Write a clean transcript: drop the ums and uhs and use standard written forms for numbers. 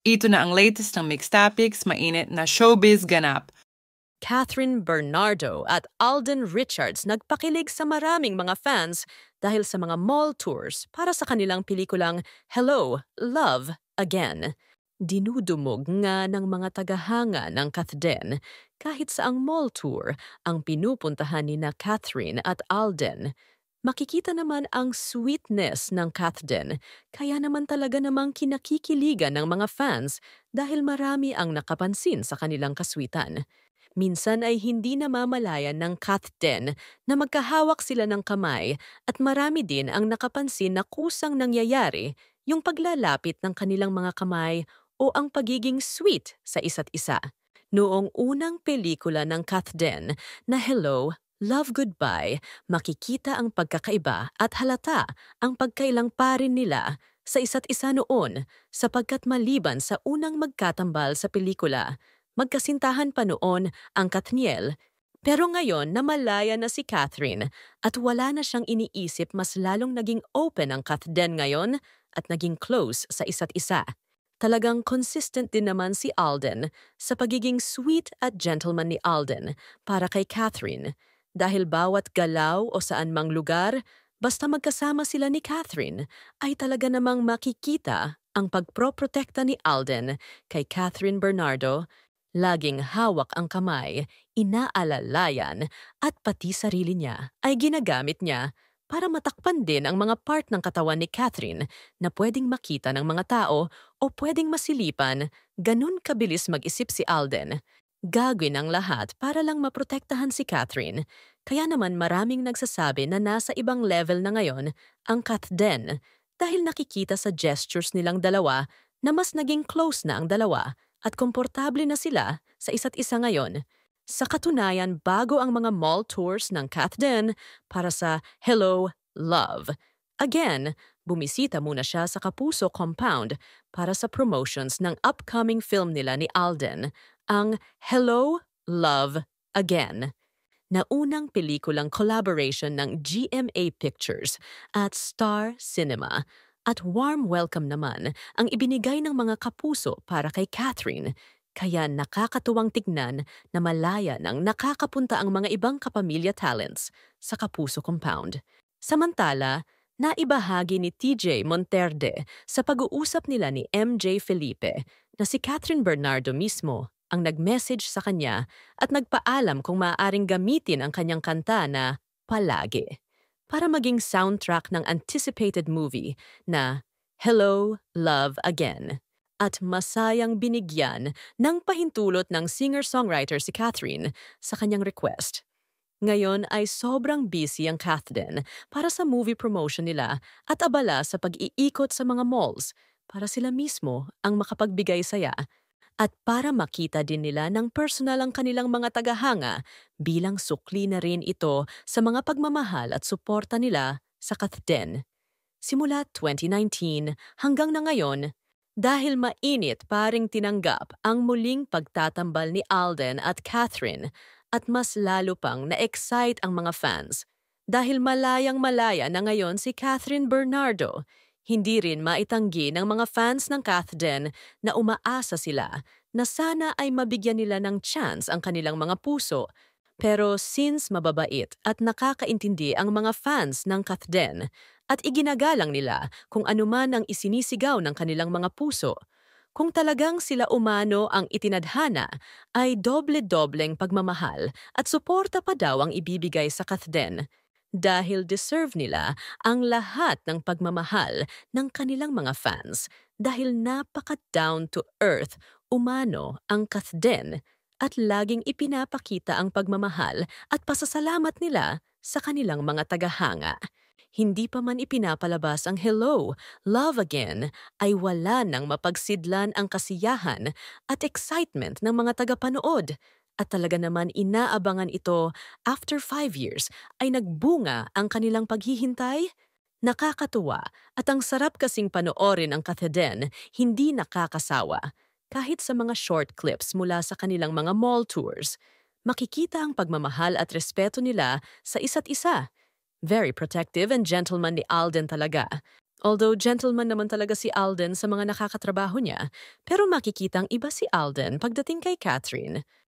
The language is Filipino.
Ito na ang latest ng Mixed Topics, mainit na showbiz ganap. Catherine Bernardo at Alden Richards nagpakilig sa maraming mga fans dahil sa mga mall tours para sa kanilang pelikulang Hello, Love, Again. Dinudumog nga ng mga tagahanga ng Kathden kahit sa ang mall tour ang pinupuntahan ni na Catherine at Alden. Makikita naman ang sweetness ng Kathden, kaya naman talaga namang kinakikiligan ng mga fans dahil marami ang nakapansin sa kanilang kaswitan. Minsan ay hindi namamalayan ng Kathden na magkahawak sila ng kamay at marami din ang nakapansin na kusang nangyayari yung paglalapit ng kanilang mga kamay o ang pagiging sweet sa isa't isa. Noong unang pelikula ng Kathden na Hello, Love, Goodbye, makikita ang pagkakaiba at halata ang pagkailang parin nila sa isa't isa noon sapagkat maliban sa unang magkatambal sa pelikula, magkasintahan pa noon ang Kathniel, pero ngayon namalaya na si Catherine at wala na siyang iniisip, mas lalong naging open ang Kathden ngayon at naging close sa isa't isa. Talagang consistent din naman si Alden sa pagiging sweet at gentleman ni Alden para kay Catherine dahil bawat galaw o saan mang lugar, basta magkasama sila ni Catherine ay talaga namang makikita ang pagproprotekta ni Alden kay Catherine Bernardo. Laging hawak ang kamay, inaalalayan at pati sarili niya ay ginagamit niya para matakpan din ang mga part ng katawan ni Catherine na pwedeng makita ng mga tao o pwedeng masilipan. Ganun kabilis mag-isip si Alden. Gagawin ang lahat para lang maprotektahan si Catherine. Kaya naman maraming nagsasabi na nasa ibang level na ngayon ang Kathden dahil nakikita sa gestures nilang dalawa na mas naging close na ang dalawa at komportable na sila sa isa't isa ngayon. Sa katunayan, bago ang mga mall tours ng Kathden para sa Hello, Love, Again, bumisita muna siya sa Kapuso Compound para sa promotions ng upcoming film nila ni Alden, ang Hello, Love, Again, na unang pelikulang collaboration ng GMA Pictures at Star Cinema. At warm welcome naman ang ibinigay ng mga kapuso para kay Catherine, kaya nakakatuwang tignan na malaya nang nakakapunta ang mga ibang kapamilya talents sa Kapuso Compound. Samantala, naibahagi ni TJ Monterde sa pag-uusap nila ni MJ Felipe na si Catherine Bernardo mismo ang nag-message sa kanya at nagpaalam kung maaaring gamitin ang kanyang kanta na Palagi para maging soundtrack ng anticipated movie na Hello, Love, Again. At masayang binigyan ng pahintulot ng singer-songwriter si Catherine sa kanyang request. Ngayon ay sobrang busy ang Kathden para sa movie promotion nila at abala sa pag-iikot sa mga malls para sila mismo ang makapagbigay saya at para makita din nila ng personal ang kanilang mga tagahanga bilang sukli na rin ito sa mga pagmamahal at suporta nila sa Kathden. Simula 2019 hanggang na ngayon, dahil mainit paring tinanggap ang muling pagtatambal ni Alden at Catherine at mas lalo pang na-excite ang mga fans. Dahil malayang-malaya na ngayon si Catherine Bernardo, hindi rin maitanggi ng mga fans ng Kathden na umaasa sila na sana ay mabigyan nila ng chance ang kanilang mga puso. Pero since mababait at nakakaintindi ang mga fans ng Kathden at iginagalang nila kung anuman ang isinisigaw ng kanilang mga puso, kung talagang sila umano ang itinadhana ay doble-dobleng pagmamahal at suporta pa daw ang ibibigay sa Kathden. Dahil deserve nila ang lahat ng pagmamahal ng kanilang mga fans dahil napaka-down to earth umano ang Kathden at laging ipinapakita ang pagmamahal at pasasalamat nila sa kanilang mga tagahanga. Hindi pa man ipinapalabas ang Hello, Love, Again ay wala nang mapagsidlan ang kasiyahan at excitement ng mga tagapanood. At talaga naman inaabangan ito after 5 years ay nagbunga ang kanilang paghihintay. Nakakatuwa at ang sarap kasing panoorin ang Kathden, hindi nakakasawa. Kahit sa mga short clips mula sa kanilang mga mall tours, makikita ang pagmamahal at respeto nila sa isa't isa. Very protective and gentleman ni Alden talaga. Although gentleman naman talaga si Alden sa mga nakakatrabaho niya, pero makikitang iba si Alden pagdating kay Catherine.